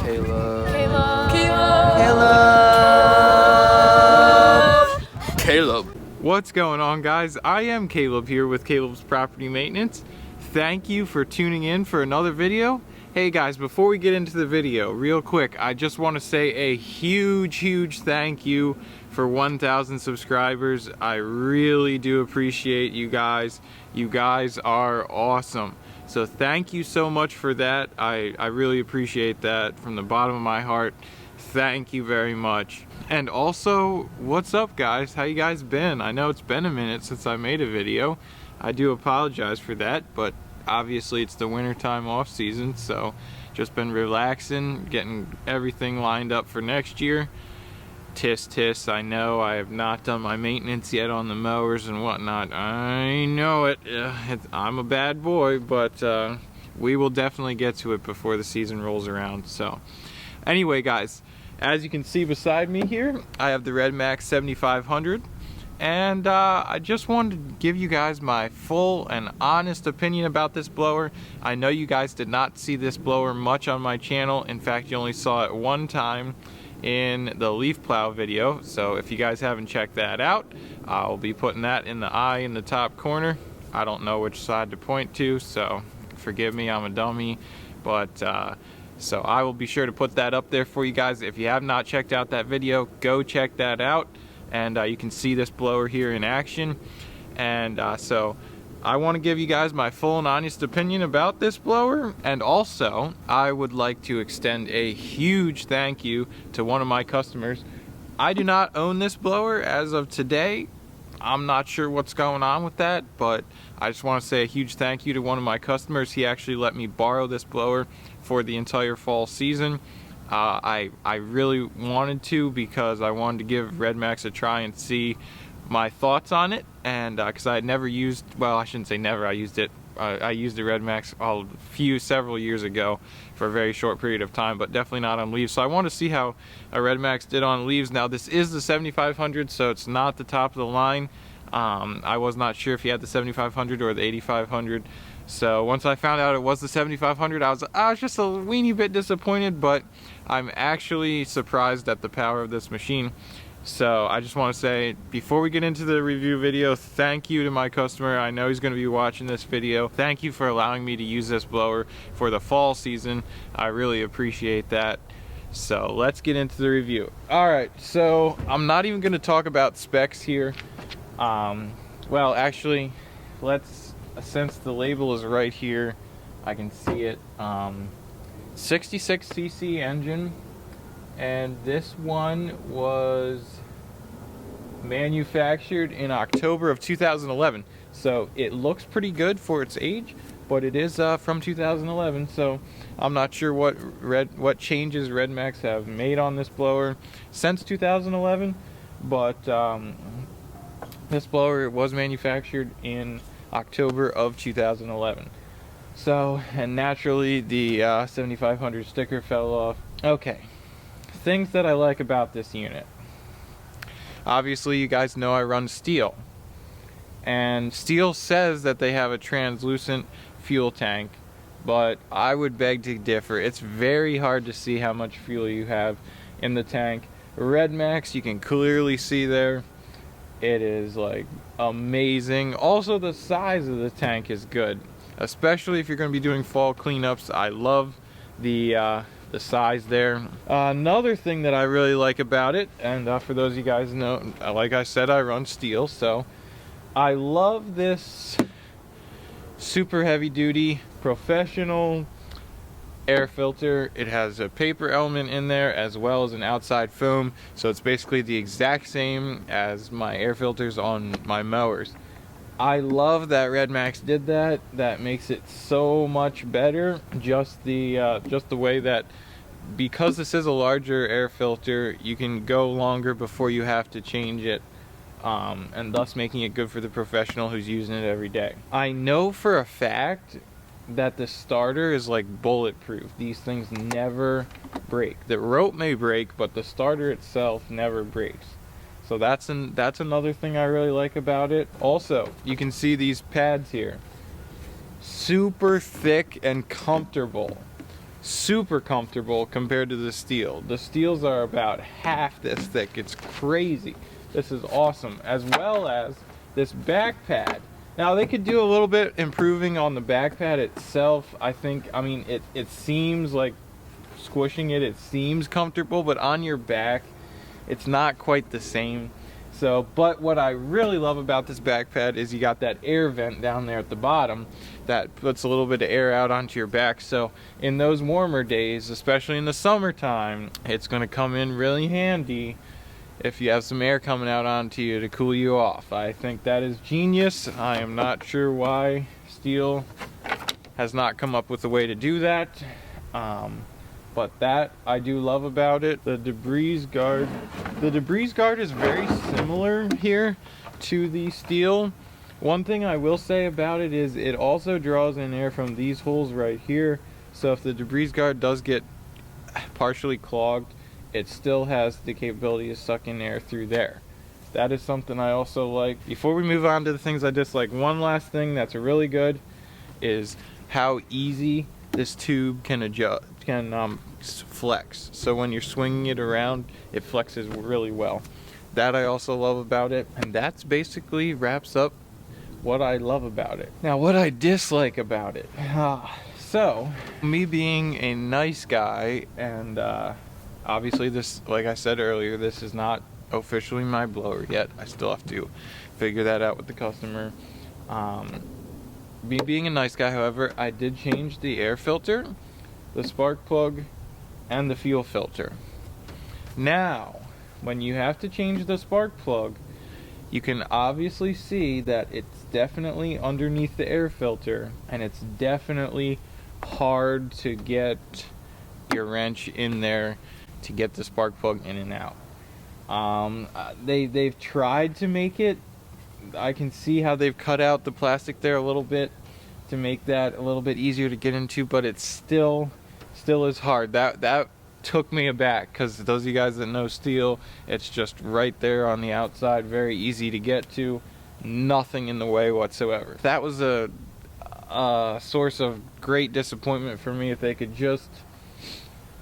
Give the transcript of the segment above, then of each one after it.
Caleb. Caleb. Caleb. Caleb. What's going on, guys? I am Caleb here with Caleb's Property Maintenance. Thank you for tuning in for another video. Hey guys, before we get into the video, real quick, I just want to say a huge thank you for 1,000 subscribers. I really do appreciate you guys. You guys are awesome. So thank you so much for that. I really appreciate that from the bottom of my heart. Thank you very much. And also, what's up guys? How you guys been? I know it's been a minute since I made a video. I do apologize for that, but obviously it's the wintertime off season, so just been relaxing, getting everything lined up for next year. Tis, I know I have not done my maintenance yet on the mowers and whatnot. I know it. I'm a bad boy, but we will definitely get to it before the season rolls around. So anyway guys, as you can see beside me here, I have the RedMax 7500. And I just wanted to give you guys my full and honest opinion about this blower. I know you guys did not see this blower much on my channel. In fact, you only saw it one time in the leaf plow video. So if you guys haven't checked that out, I'll be putting that in the eye in the top corner. I don't know which side to point to, so forgive me, I'm a dummy. But so I will be sure to put that up there for you guys. If you have not checked out that video, go check that out. And you can see this blower here in action. And so I want to give you guys my full and honest opinion about this blower. And also I would like to extend a huge thank you to one of my customers. I do not own this blower as of today. I'm not sure what's going on with that, but I just want to say a huge thank you to one of my customers. He actually let me borrow this blower for the entire fall season. I really wanted to, because I wanted to give RedMax a try and see my thoughts on it. And because I had never used, well, I shouldn't say never, I used it. I used the RedMax several years ago for a very short period of time, but definitely not on leaves. So I want to see how a RedMax did on leaves. Now this is the 7500, so it's not the top of the line. I was not sure if he had the 7500 or the 8500. So once I found out it was the 7500, I was just a weeny bit disappointed, but I'm actually surprised at the power of this machine. So I just want to say, before we get into the review video, thank you to my customer. I know he's going to be watching this video. Thank you for allowing me to use this blower for the fall season. I really appreciate that. So let's get into the review. Alright, so I'm not even going to talk about specs here. Well, actually, since the label is right here, I can see it. 66cc engine, and this one was manufactured in October of 2011. So it looks pretty good for its age, but it is from 2011. So I'm not sure what changes RedMax have made on this blower since 2011, but this blower was manufactured in October of 2011. So, and naturally the 7500 sticker fell off. Okay, things that I like about this unit. Obviously you guys know I run Steel, and Steel says that they have a translucent fuel tank, but I would beg to differ. It's very hard to see how much fuel you have in the tank. RedMax, you can clearly see there. It is like amazing. Also, the size of the tank is good, especially if you're going to be doing fall cleanups. I love the size there. Another thing that I really like about it, and for those of you guys know, like I said, I run Steel, so I love this super heavy duty professional air filter. It has a paper element in there as well as an outside foam, so it's basically the exact same as my air filters on my mowers. I love that RedMax did that. That makes it so much better. Just the way that, because this is a larger air filter, you can go longer before you have to change it, and thus making it good for the professional who's using it every day. I know for a fact that the starter is like bulletproof. These things never break. The rope may break, but the starter itself never breaks. So that's another thing I really like about it. Also, you can see these pads here. Super thick and comfortable. super comfortable compared to the steel. The steels are about half this thick. It's crazy. This is awesome. As well as this back pad. Now they could do a little bit improving on the back pad itself. I mean it seems like squishing it seems comfortable, but on your back it's not quite the same. So, but what I really love about this back pad is you got that air vent down there at the bottom that puts a little bit of air out onto your back. So in those warmer days, especially in the summertime, it's going to come in really handy if you have some air coming out onto you to cool you off. I think that is genius. I am not sure why steel has not come up with a way to do that. But that I do love about it. The debris guard is very similar here to the steel. One thing I will say about it is it also draws in air from these holes right here. So if the debris guard does get partially clogged, it still has the capability to suck in air through there. That is something I also like. Before we move on to the things I dislike, one last thing that's really good is how easy this tube can flex. So when you're swinging it around, it flexes really well. That I also love about it, and that's basically wraps up what I love about it. Now what I dislike about it. So me being a nice guy, and obviously this, like I said earlier, this is not officially my blower yet. I still have to figure that out with the customer. Me being a nice guy, however, I did change the air filter, the spark plug, and the fuel filter. Now, when you have to change the spark plug, you can obviously see that it's definitely underneath the air filter, and it's definitely hard to get your wrench in there to get the spark plug in and out. They've tried to make it, I can see how they've cut out the plastic there a little bit to make that a little bit easier to get into, but it's still is hard. That took me aback, because those of you guys that know steel, it's just right there on the outside, very easy to get to, nothing in the way whatsoever. That was a source of great disappointment for me. If they could just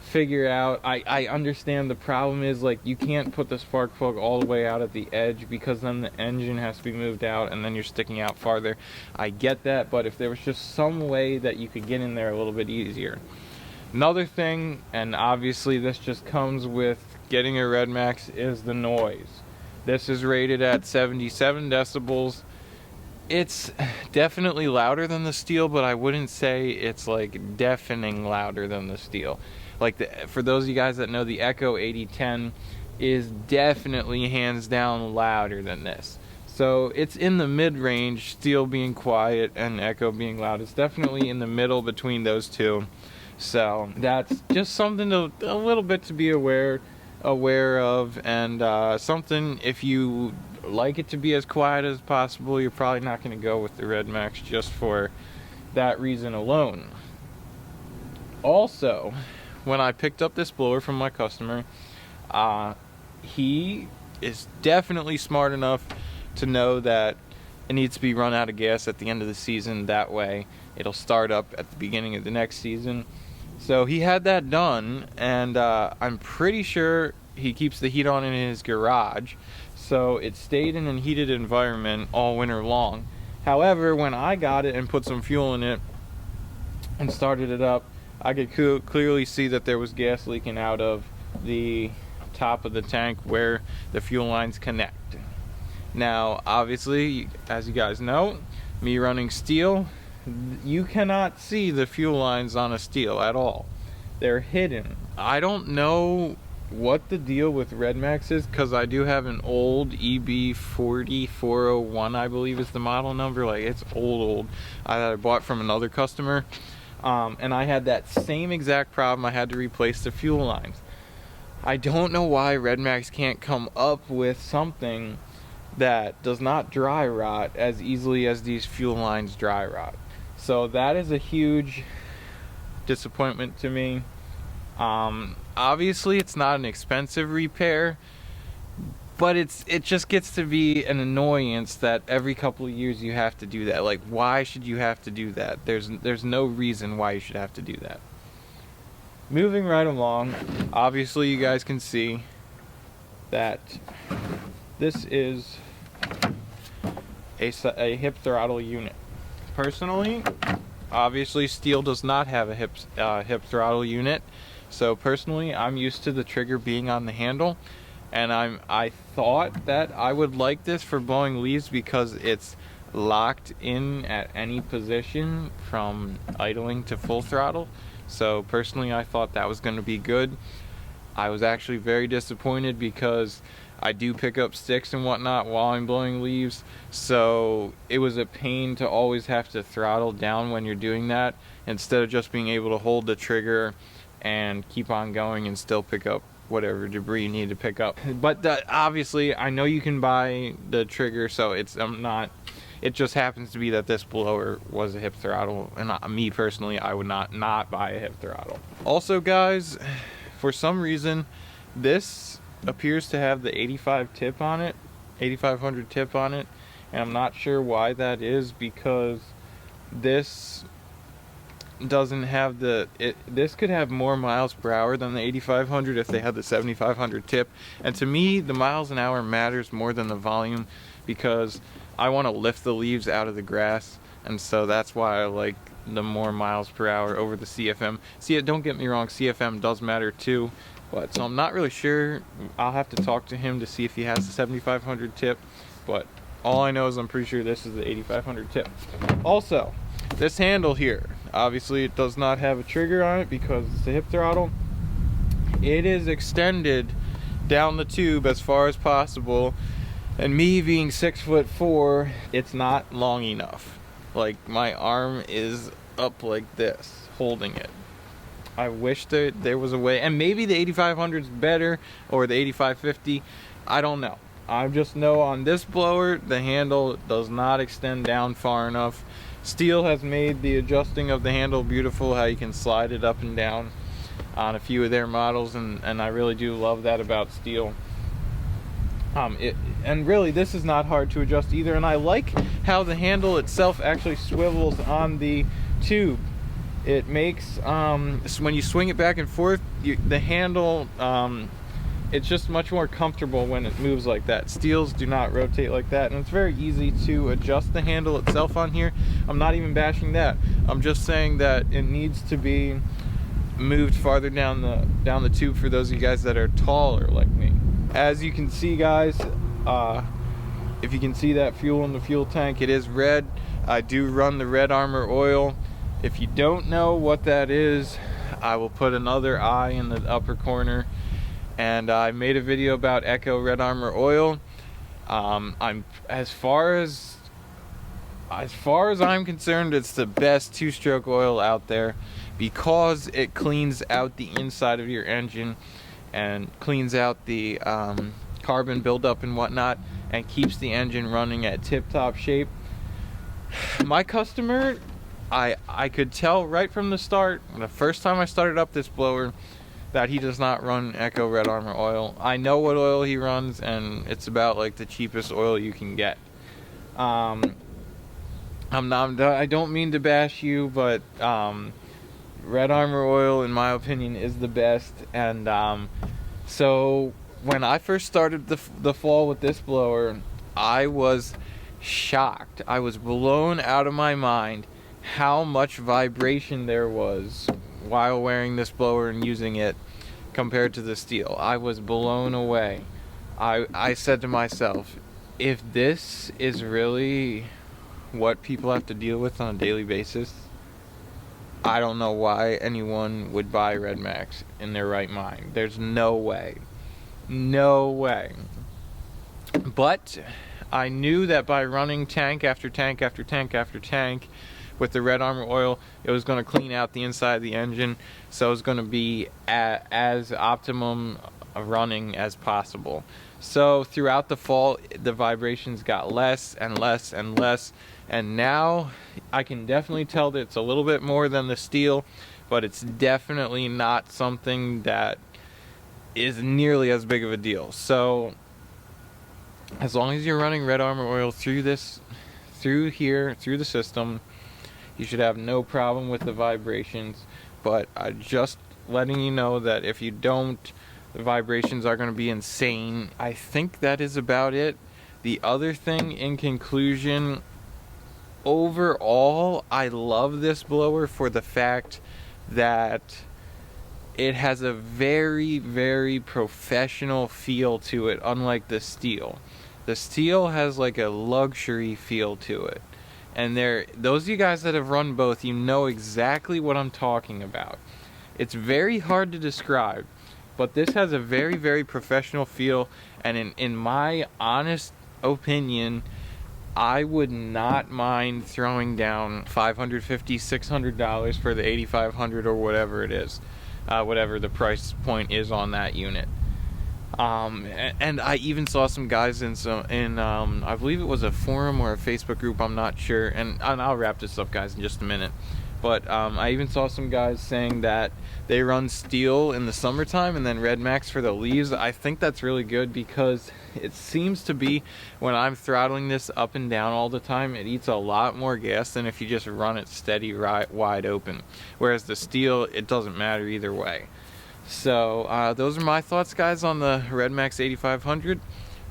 figure out, I understand the problem is, like, you can't put the spark plug all the way out at the edge, because then the engine has to be moved out and then you're sticking out farther. I get that, but if there was just some way that you could get in there a little bit easier. Another thing, and obviously this just comes with getting a RedMax, is the noise. This is rated at 77 decibels. It's definitely louder than the steel, but I wouldn't say it's like deafening louder than the steel. Like, for those of you guys that know, the Echo 8010 is definitely hands down louder than this. So it's in the mid-range, steel being quiet and Echo being loud. It's definitely in the middle between those two. So that's just something a little bit to be aware of, and something, if you like it to be as quiet as possible, you're probably not going to go with the RedMax just for that reason alone. Also, when I picked up this blower from my customer, he is definitely smart enough to know that it needs to be run out of gas at the end of the season. That way it'll start up at the beginning of the next season. So he had that done, and I'm pretty sure he keeps the heat on in his garage, so it stayed in a heated environment all winter long. However, when I got it and put some fuel in it and started it up, I could clearly see that there was gas leaking out of the top of the tank where the fuel lines connect. Now, obviously, as you guys know, me running steel, you cannot see the fuel lines on a steel at all. They're hidden. I don't know what the deal with RedMax is, because I do have an old EB40 401, I believe is the model number. Like, it's old that I bought from another customer, and I had that same exact problem. I had to replace the fuel lines. I don't know why RedMax can't come up with something that does not dry rot as easily as these fuel lines dry rot. So that is a huge disappointment to me. Obviously it's not an expensive repair, but it just gets to be an annoyance that every couple of years you have to do that. Like, why should you have to do that? There's no reason why you should have to do that. moving right along, obviously you guys can see that this is a hip throttle unit. Personally, obviously steel does not have a hip throttle unit, so personally I'm used to the trigger being on the handle, and I thought that I would like this for blowing leaves because it's locked in at any position from idling to full throttle. So personally I thought that was going to be good. I was actually very disappointed because I do pick up sticks and whatnot while I'm blowing leaves, so it was a pain to always have to throttle down when you're doing that, instead of just being able to hold the trigger and keep on going and still pick up whatever debris you need to pick up. But obviously I know you can buy the trigger, so it's it just happens to be that this blower was a hip throttle, and me personally, I would not buy a hip throttle. Also guys, for some reason this appears to have the 85 tip on it, 8500 tip on it, and I'm not sure why that is, because this doesn't have this could have more miles per hour than the 8500 if they had the 7500 tip. And to me, the miles an hour matters more than the volume, because I want to lift the leaves out of the grass, and so that's why I like the more miles per hour over the CFM. See, don't get me wrong, CFM does matter too, but so I'm not really sure. I'll have to talk to him to see if he has the 7500 tip, but all I know is I'm pretty sure this is the 8500 tip. Also, this handle here, obviously it does not have a trigger on it because it's a hip throttle. It is extended down the tube as far as possible, and me being 6'4", it's not long enough. Like, my arm is up like this holding it. I wish there was a way, and maybe the 8500 is better, or the 8550, I don't know. I just know on this blower the handle does not extend down far enough. Steel has made the adjusting of the handle beautiful, how you can slide it up and down on a few of their models, and I really do love that about Steel. And really, this is not hard to adjust either, and I like how the handle itself actually swivels on the tube. It makes, so when you swing it back and forth, the handle, it's just much more comfortable when it moves like that. Steels do not rotate like that, and it's very easy to adjust the handle itself on here. I'm not even bashing that. I'm just saying that it needs to be moved farther down the tube for those of you guys that are taller like me. As you can see, guys, if you can see that fuel in the fuel tank, it is red. I do run the Red Armor oil. If you don't know what that is, I will put another eye in the upper corner. And I made a video about Echo Red Armor oil. As far as I'm concerned, it's the best two-stroke oil out there because it cleans out the inside of your engine and cleans out the carbon buildup and whatnot, and keeps the engine running at tip-top shape. My customer, I could tell right from the start, the first time I started up this blower, that he does not run Echo Red Armor oil. I know what oil he runs, and it's about like the cheapest oil you can get. I don't mean to bash you, but Red Armor oil, in my opinion, is the best. And so when I first started the fall with this blower, I was shocked. I was blown out of my mind how much vibration there was while wearing this blower and using it compared to the Steel. I was blown away. I said to myself, if this is really what people have to deal with on a daily basis, I don't know why anyone would buy RedMax in their right mind. There's no way. No way. But I knew that by running tank after tank after tank after tank with the Red Armor oil, it was going to clean out the inside of the engine, so it was going to be as optimum running as possible. So throughout the fall, the vibrations got less and less and less, and now I can definitely tell that it's a little bit more than the Steel, but it's definitely not something that is nearly as big of a deal. So as long as you're running Red Armor oil through the system, you should have no problem with the vibrations. But I just letting you know that if you don't, the vibrations are going to be insane. I think that is about it. The other thing, in conclusion, overall, I love this blower for the fact that it has a very, very professional feel to it, unlike the steel. The steel has like a luxury feel to it. And those of you guys that have run both, you know exactly what I'm talking about. It's very hard to describe, but this has a very, very professional feel, and in my honest opinion, I would not mind throwing down $550, $600 for the 8500 or whatever it is, whatever the price point is on that unit. And I even saw some guys in I believe it was a forum or a Facebook group, I'm not sure, and I'll wrap this up, guys, in just a minute. But I even saw some guys saying that they run steel in the summertime and then RedMax for the leaves. I think that's really good, because it seems to be, when I'm throttling this up and down all the time, it eats a lot more gas than if you just run it steady, wide open. Whereas the steel, it doesn't matter either way. So those are my thoughts, guys, on the RedMax 8500.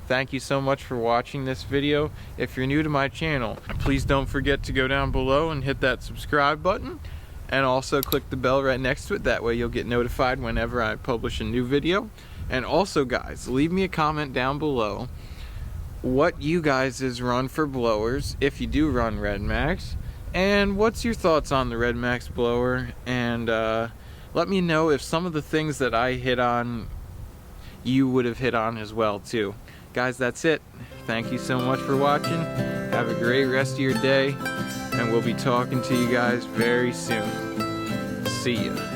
Thank you so much for watching this video. If you're new to my channel, please don't forget to go down below and hit that subscribe button, and also click the bell right next to it. That way you'll get notified whenever I publish a new video. And also, guys, leave me a comment down below what you guys run for blowers, if you do run RedMax, and what's your thoughts on the RedMax blower. And let me know if some of the things that I hit on you would have hit on as well too. Guys, that's it. Thank you so much for watching. Have a great rest of your day, and we'll be talking to you guys very soon. See ya.